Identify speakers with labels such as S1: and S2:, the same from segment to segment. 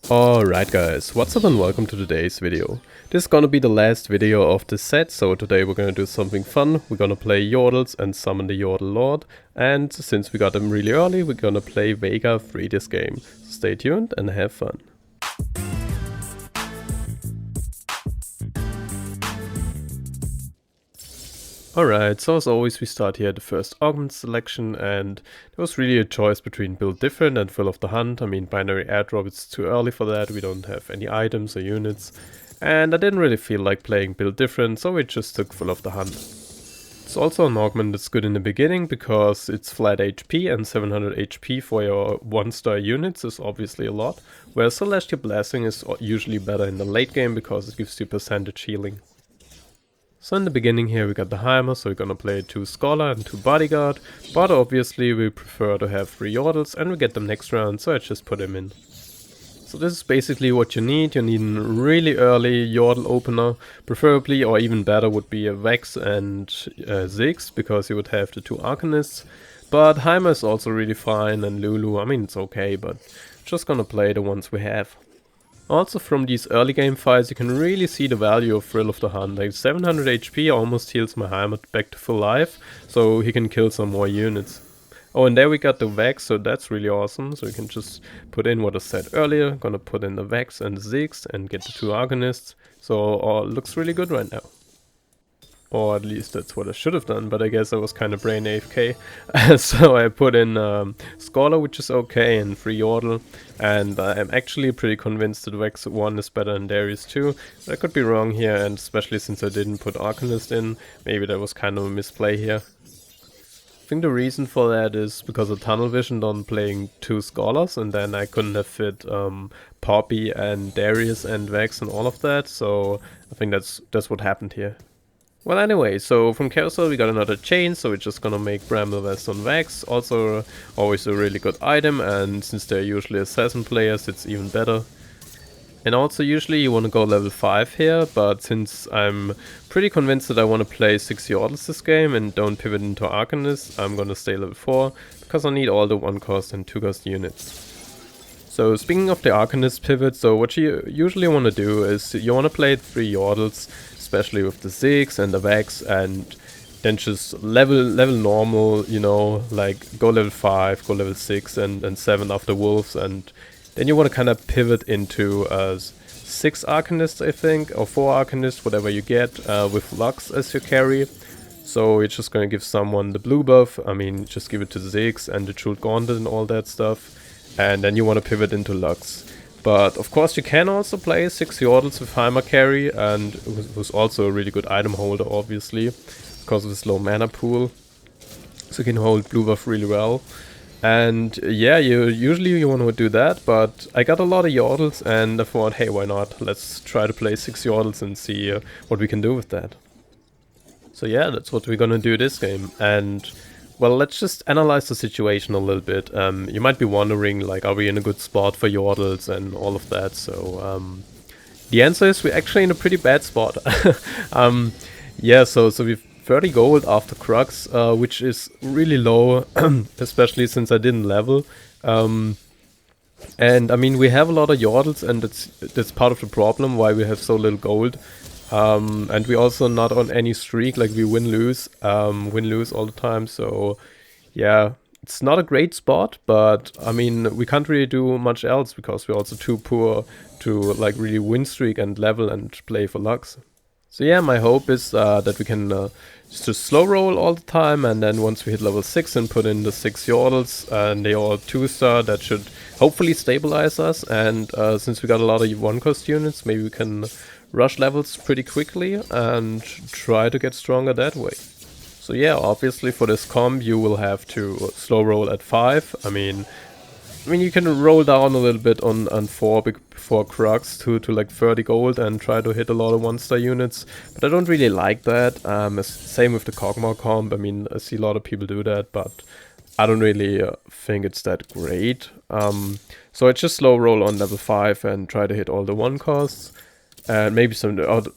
S1: Alright guys, what's up and welcome to today's video. This is gonna be the last video of this set, so today we're gonna do something fun. We're gonna play Yordles and summon the Yordle Lord, and since we got them really early, we're gonna play Veigar free this game. So stay tuned and have fun. Alright, so as always we start here at the first Augment selection, and there was really a choice between build different and fill of the hunt. I mean, binary airdrop, it's too early for that, we don't have any items or units, and I didn't really feel like playing build different, so we just took fill of the hunt. It's also an Augment that's good in the beginning because it's flat HP, and 700 HP for your 1-star units is obviously a lot, whereas Celestial Blessing is usually better in the late game because it gives you percentage healing. So in the beginning here we got the Heimer, so we're gonna play 2 Scholar and 2 Bodyguard, but obviously we prefer to have 3 Yordles and we get them next round, so I just put him in. So this is basically what you need a really early Yordle opener, preferably, or even better would be a Vex and Ziggs, because you would have the 2 Arcanists, but Heimer is also really fine, and Lulu, I mean it's okay, but just gonna play the ones we have. Also from these early game fights you can really see the value of Thrill of the Hunt. Like 700 HP almost heals my Heimer back to full life, so he can kill some more units. Oh, and there we got the Vex, so that's really awesome. So you can just put in what I said earlier, gonna put in the Vex and the Ziggs and get the 2 Arcanists. So looks really good right now. Or at least that's what I should have done, but I guess I was kind of brain AFK. So I put in Scholar, which is okay, and 3 Yordle. And I'm actually pretty convinced that Vex 1 is better than Darius 2. But I could be wrong here, and especially since I didn't put Arcanist in, maybe that was kind of a misplay here. I think the reason for that is because of tunnel vision on playing 2 Scholars, and then I couldn't have fit Poppy and Darius and Vex and all of that, so I think that's what happened here. Well, anyway, so from Carousel we got another chain, so we're just gonna make Bramble Vest on Vex. Also, always a really good item, and since they're usually assassin players, it's even better. And also, usually you want to go level 5 here, but since I'm pretty convinced that I want to play 6 Yordles this game and don't pivot into Arcanist, I'm gonna stay level 4, because I need all the 1-cost and 2-cost units. So speaking of the Arcanist pivot, so what you usually want to do is you want to play 3 Yordles, especially with the Ziggs and the Vex, and then just level normal, you know, like go level 5, go level 6 and 7 after Wolves, and then you want to kind of pivot into 6 Arcanists, I think, or 4 Arcanists, whatever you get, with Lux as your carry. So you're just going to give someone the blue buff, I mean just give it to the Ziggs and the Jeweled Gauntlet and all that stuff, and then you want to pivot into Lux. But of course you can also play 6 Yordles with Heimer carry, and who's also a really good item holder obviously, because of his low mana pool. So you can hold blue buff really well. And yeah, usually you want to do that, but I got a lot of Yordles and I thought, hey, why not? Let's try to play 6 Yordles and see what we can do with that. So yeah, that's what we're gonna do this game. And well, let's just analyze the situation a little bit. You might be wondering, like, are we in a good spot for Yordles and all of that? So the answer is we're actually in a pretty bad spot. Yeah, so we've 30 gold after Crux, which is really low, especially since I didn't level. And I mean, we have a lot of Yordles, and that's part of the problem why we have so little gold. And we also not on any streak, like we win-lose all the time, so yeah, it's not a great spot, but I mean, we can't really do much else because we're also too poor to like really win streak and level and play for Lux. So yeah, my hope is that we can just slow roll all the time, and then once we hit level 6 and put in the 6 Yordles, and they all 2-star, that should hopefully stabilize us, and since we got a lot of 1-cost units, maybe we can rush levels pretty quickly and try to get stronger that way. So yeah, obviously for this comp you will have to slow roll at 5. I mean you can roll down a little bit on 4 before Crux to like 30 gold and try to hit a lot of 1-star units, but I don't really like that. Same with the Kog'Maw comp. I mean, I see a lot of people do that, but I don't really think it's that great. So I just slow roll on level 5 and try to hit all the 1-costs. And maybe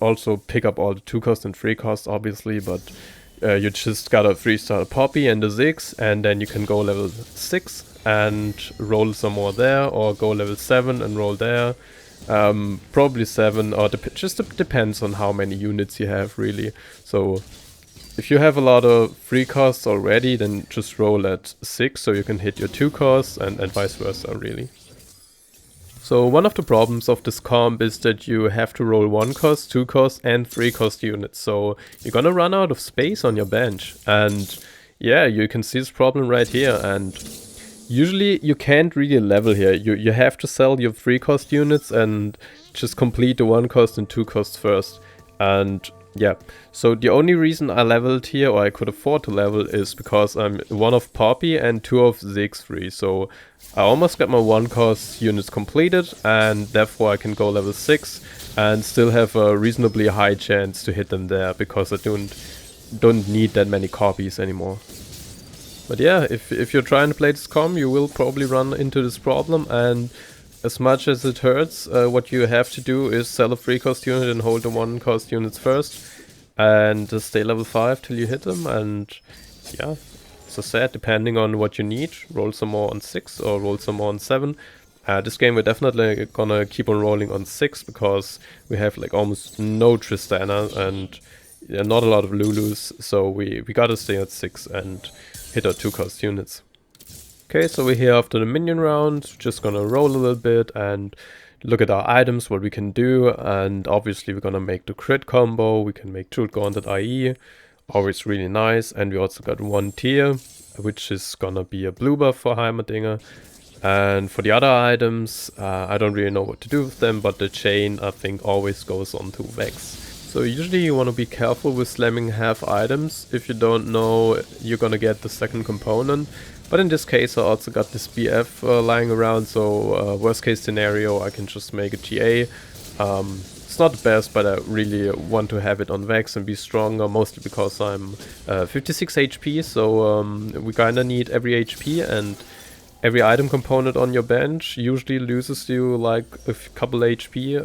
S1: also pick up all the 2-cost and 3-cost, obviously, but you just got a 3-star Poppy and a Ziggs, and then you can go level 6 and roll some more there, or go level 7 and roll there. Probably 7, or just depends on how many units you have, really. So if you have a lot of free costs already, then just roll at 6 so you can hit your 2 costs, and vice versa, really. So one of the problems of this comp is that you have to roll 1 cost, 2 cost and 3 cost units. So you're gonna run out of space on your bench. And yeah, you can see this problem right here. And usually you can't really level here. You have to sell your 3 cost units and just complete the 1 cost and 2 costs first. And yeah, so the only reason I leveled here, or I could afford to level, is because I'm 1 of Poppy and 2 of Siegfried. So I almost got my 1 cost units completed, and therefore I can go level 6 and still have a reasonably high chance to hit them there, because I don't need that many copies anymore. But yeah, if you're trying to play this comp, you will probably run into this problem, and as much as it hurts, what you have to do is sell a 3 cost unit and hold the 1 cost units first, and stay level 5 till you hit them. And yeah, as I said, depending on what you need, roll some more on 6 or roll some more on 7. This game we're definitely gonna keep on rolling on 6, because we have like almost no Tristana and not a lot of Lulus, so we gotta stay at 6 and hit our 2 cost units. Okay, so we're here after the minion round, just gonna roll a little bit and look at our items, what we can do, and obviously we're gonna make the crit combo. We can make Truth Gauntlet IE, always really nice, and we also got 1 tier, which is gonna be a blue buff for Heimerdinger. And for the other items, I don't really know what to do with them, but the chain I think always goes on to Vex. So usually you want to be careful with slamming half items if you don't know you're gonna get the second component. But in this case I also got this BF lying around, so worst case scenario I can just make a GA. It's not the best, but I really want to have it on Vex and be stronger, mostly because I'm 56 HP, so we kinda need every HP, and every item component on your bench usually loses you like a couple HP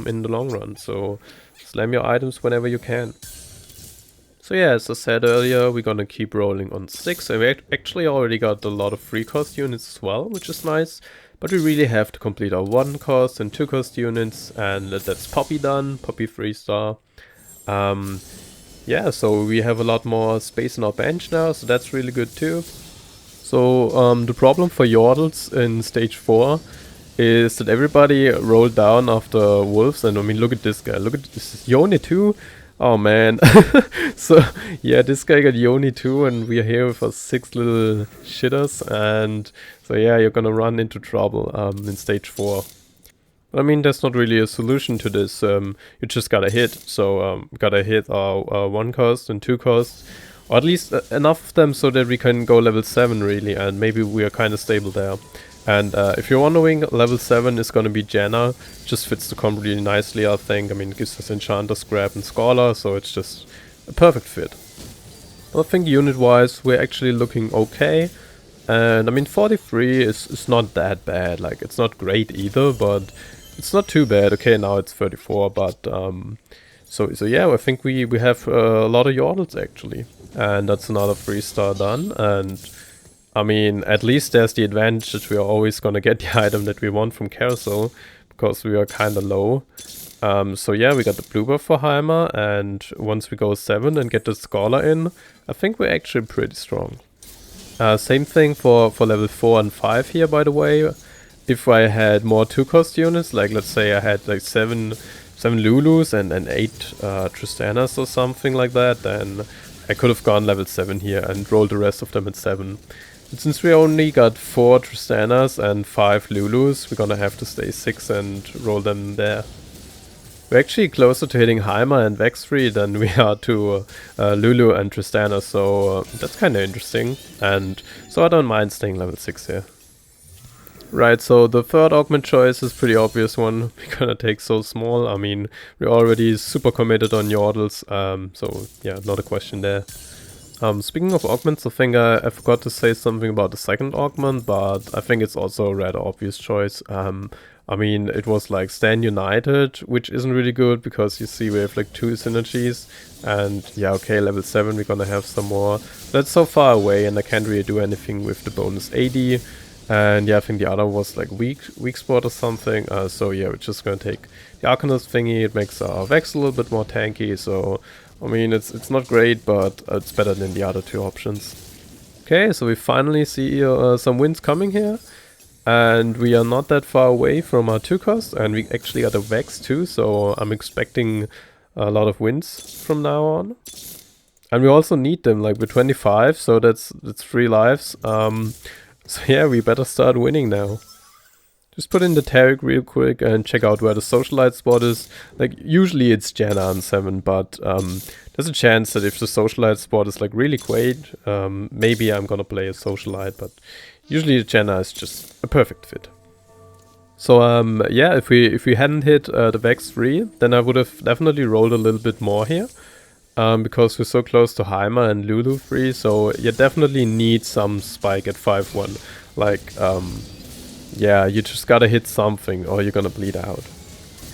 S1: in the long run, so slam your items whenever you can. So yeah, as I said earlier, we're gonna keep rolling on 6, and we actually already got a lot of 3 cost units as well, which is nice. But we really have to complete our 1 cost and 2 cost units, and that's Poppy done, Poppy 3-star. Yeah, so we have a lot more space in our bench now, so that's really good too. So the problem for Yordles in stage 4 is that everybody rolled down after wolves, and I mean, look at this guy, look at this, Yoni too. Oh man. So yeah, this guy got Yoni too, and we're here with our 6 little shitters, and so yeah, you're gonna run into trouble in stage 4. But I mean, there's not really a solution to this. You just gotta hit. So gotta hit our 1 cost and 2 costs, or at least enough of them so that we can go level 7 really, and maybe we are kind of stable there. And if you're wondering, level 7 is gonna be Janna. Just fits the combo really nicely, I think. I mean, it gives us Enchanter's Grab and Scholar, so it's just a perfect fit. I think unit-wise, we're actually looking okay. And I mean, 43 is not that bad. Like, it's not great either, but it's not too bad. Okay, now it's 34, but so yeah, I think we have a lot of Yordles actually. And that's another 3-star done, and I mean, at least there's the advantage that we are always gonna get the item that we want from Carousel, because we are kinda low. So yeah, we got the blue buff for Heimer, and once we go 7 and get the Scholar in, I think we're actually pretty strong. Same thing for level 4 and 5 here, by the way. If I had more 2 cost units, like let's say I had like 7 Lulus and 8 Tristanas or something like that, then I could have gone level 7 here and rolled the rest of them at 7. But since we only got 4 Tristanas and 5 Lulus, we're gonna have to stay 6 and roll them there. We're actually closer to hitting Heimer and Vexfree than we are to Lulu and Tristana, so that's kinda interesting. And so I don't mind staying level 6 here. Right, so the third augment choice is pretty obvious one. We're gonna take so small. I mean, we're already super committed on Yordles, so yeah, not a question there. Speaking of augments, I think I forgot to say something about the second augment, but I think it's also a rather obvious choice. I mean, it was like Stand United, which isn't really good because you see we have like 2 synergies, and yeah, okay, level 7 we're gonna have some more. That's so far away and I can't really do anything with the bonus AD. And yeah, I think the other was like weak spot or something. So yeah, we're just gonna take the Arcanist thingy. It makes our Vex a little bit more tanky. So I mean, it's not great, but it's better than the other two options. Okay, so we finally see some wins coming here. And we are not that far away from our 2 cost, and we actually got a Vex too, so I'm expecting a lot of wins from now on. And we also need them, like we're 25, so that's 3 lives. So yeah, we better start winning now. Just put in the Tarek real quick and check out where the Socialite spot is. Like, usually it's Janna on 7, but there's a chance that if the Socialite spot is like really great, maybe I'm gonna play a Socialite, but usually the Janna is just a perfect fit. So yeah, if we hadn't hit the Vex 3, then I would have definitely rolled a little bit more here. Because we're so close to Heimer and Lulu 3, so you definitely need some spike at 5-1. Like, yeah, you just gotta hit something or you're gonna bleed out.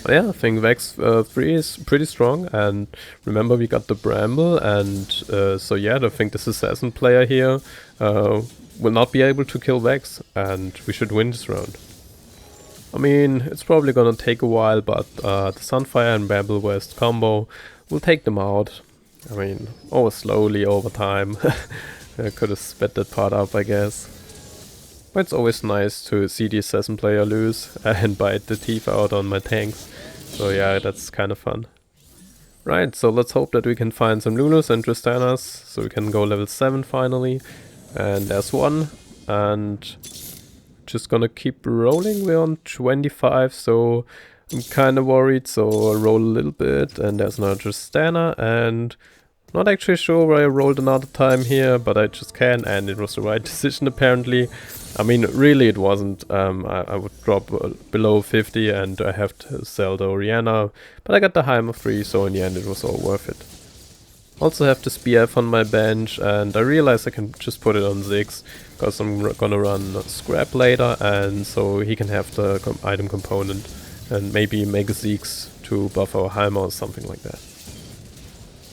S1: But yeah, I think Vex 3 is pretty strong, and remember we got the Bramble, and so yeah, I think this Assassin player here will not be able to kill Vex, and we should win this round. I mean, it's probably gonna take a while, but the Sunfire and Bramble West combo will take them out. I mean, always slowly over time. I could have sped that part up, I guess. But it's always nice to see the Assassin player lose and bite the teeth out on my tanks. So yeah, that's kind of fun. Right, so let's hope that we can find some Lulus and Tristanas, so we can go level 7 finally. And there's one, and just gonna keep rolling. We're on 25, so I'm kind of worried, so I'll roll a little bit, and there's another Tristana, and not actually sure why I rolled another time here, but I just can, and it was the right decision apparently. I mean, really it wasn't. I would drop below 50 and I have to sell the Orianna, but I got the Heimer free, so in the end it was all worth it. Also have this BF on my bench, and I realized I can just put it on Ziggs, because I'm gonna run Scrap later, and so he can have the item component, and maybe make a Ziggs to buff our Heimer or something like that.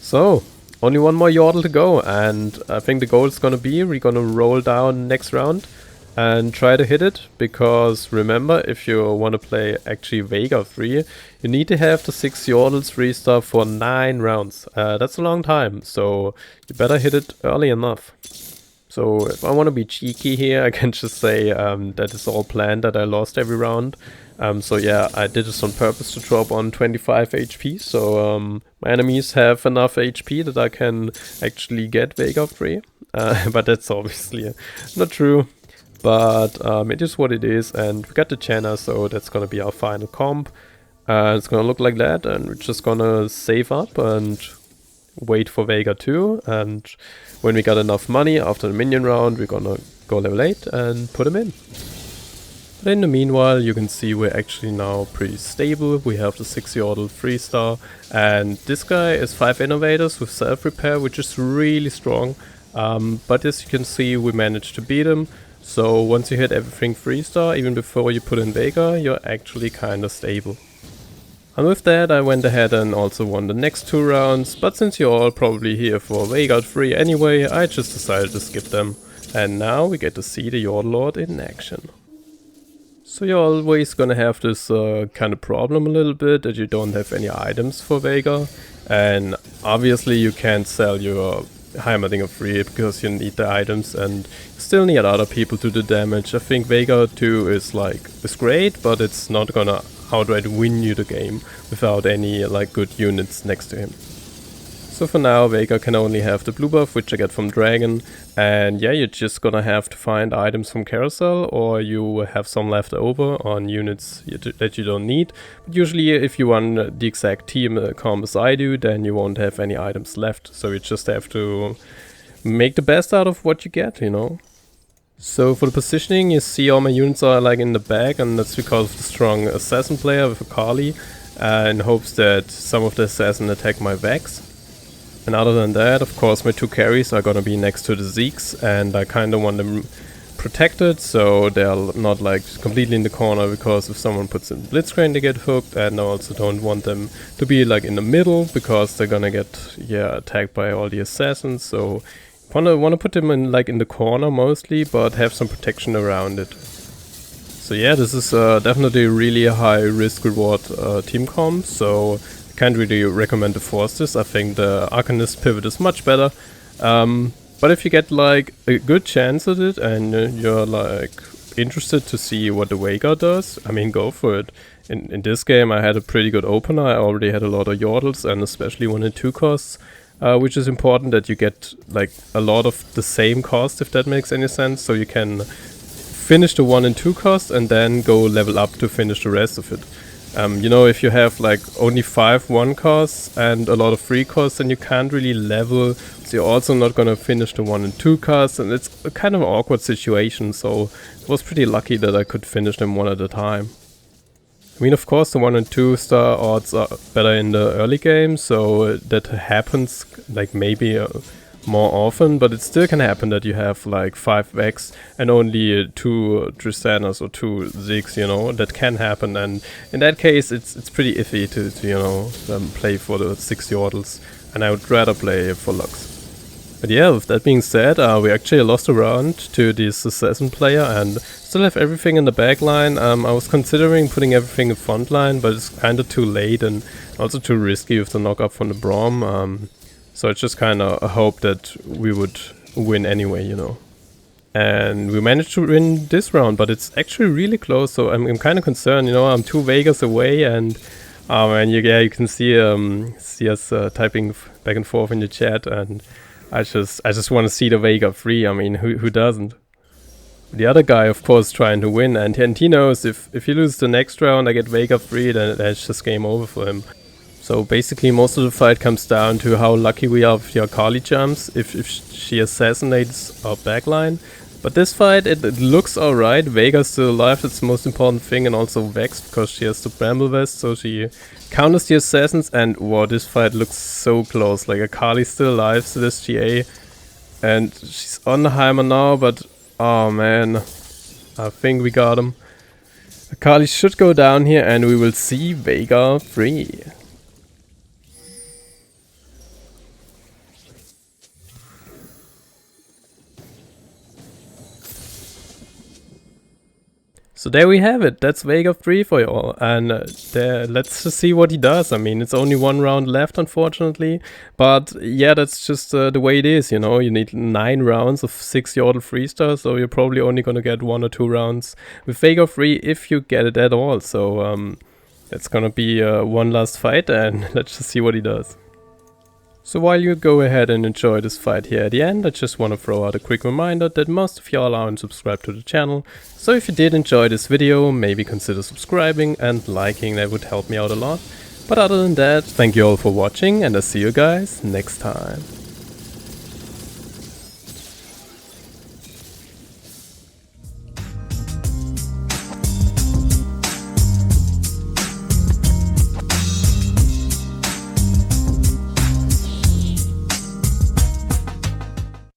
S1: So, only one more Yordle to go, and I think the goal is gonna be we're gonna roll down next round and try to hit it, because remember, if you want to play actually Veigar 3, you need to have the 6 Yordles 3-star for 9 rounds. That's a long time, so you better hit it early enough. So if I want to be cheeky here, I can just say that it's all planned that I lost every round. So yeah, I did this on purpose to drop on 25 HP, so my enemies have enough HP that I can actually get Veigar 3. But that's obviously not true. But it is what it is, and we got the Janna, so that's gonna be our final comp. It's gonna look like that, and we're just gonna save up and wait for Veigar 2, and when we got enough money after the minion round, we're gonna go level 8 and put him in. But in the meanwhile, you can see we're actually now pretty stable. We have the 6 Yordle 3-star, and this guy is 5 innovators with self-repair, which is really strong. But as you can see, we managed to beat him. So once you hit everything 3-star, even before you put in Veigar, you're actually kinda stable. And with that, I went ahead and also won the next 2 rounds, but since you're all probably here for Veigar 3 anyway, I just decided to skip them. And now we get to see the Yordle Lord in action. So you're always gonna have this kind of problem a little bit, that you don't have any items for Veigar. And obviously you can't sell your Heimerdinger free because you need the items, and still need other people to do damage. I think Veigar 2 is great, but it's not gonna outright win you the game without any good units next to him. So for now, Veigar can only have the blue buff, which I get from Dragon, and yeah, you're just gonna have to find items from Carousel, or you have some left over on units that you don't need. But usually if you run the exact team comp as I do, then you won't have any items left, so you just have to make the best out of what you get, you know. So for the positioning, you see all my units are in the back, and that's because of the strong assassin player with Akali, in hopes that some of the assassin attack my Vex. And other than that, of course, my 2 carries are gonna be next to the Zeeks, and I kinda want them protected, so they're not completely in the corner, because if someone puts in Blitzcrank they get hooked, and I also don't want them to be in the middle, because they're gonna get attacked by all the assassins. So wanna put them in in the corner mostly, but have some protection around it. So yeah, this is definitely a really high risk reward team comp, so I can't really recommend to force this. I think the Arcanist pivot is much better. But if you get like a good chance at it and you're like interested to see what the Veigar does, I mean, go for it. In this game I had a pretty good opener. I already had a lot of Yordles and especially 1 and 2 costs, which is important that you get like a lot of the same cost, if that makes any sense, so you can finish the 1 and 2 cost and then go level up to finish the rest of it. You know, if you have like only 5 1 costs and a lot of 3 costs, then you can't really level, so you're also not gonna finish the 1 and 2 costs, and it's a kind of awkward situation, so I was pretty lucky that I could finish them one at a time. I mean, of course, the 1 and 2 star odds are better in the early game, so that happens like maybe more often, but it still can happen that you have like 5 Vex and only 2 Tristanas or 2 Ziggs, you know, that can happen, and in that case it's pretty iffy to you know, play for the 6 Yordles, and I would rather play for Lux. But yeah, with that being said, we actually lost a round to this assassin player and still have everything in the back line. I was considering putting everything in front line, but it's kinda too late and also too risky with the knock-up from the Braum. So it's just kind of a hope that we would win anyway, you know. And we managed to win this round, but it's actually really close, so I'm kind of concerned, you know. I'm 2 Vegas away, and yeah, you can see us typing back and forth in the chat, and I just want to see the Veigar free. I mean, who doesn't? The other guy, of course, trying to win, and he knows if he loses the next round, I get Veigar free, then it's just game over for him. So basically most of the fight comes down to how lucky we are with the Akali jumps, if she assassinates our backline. But this fight, it looks alright. Veigar's still alive, that's the most important thing, and also Vex, because she has the Bramble Vest, so she counters the assassins, and wow, this fight looks so close. Like, Akali's still alive, so this GA, and she's on the Heimer now, but oh man, I think we got him. Akali should go down here, and we will see Veigar free. So there we have it, that's Veigar free for you all, and let's just see what he does. I mean, it's only 1 round left, unfortunately, but yeah, that's just the way it is, you know. You need 9 rounds of 6 Yordle 3-stars, so you're probably only gonna get 1 or 2 rounds with Veigar free if you get it at all. So that's gonna be one last fight, and let's just see what he does. So while you go ahead and enjoy this fight here at the end, I just want to throw out a quick reminder that most of y'all aren't subscribed to the channel, so if you did enjoy this video, maybe consider subscribing and liking, that would help me out a lot. But other than that, thank you all for watching, and I'll see you guys next time.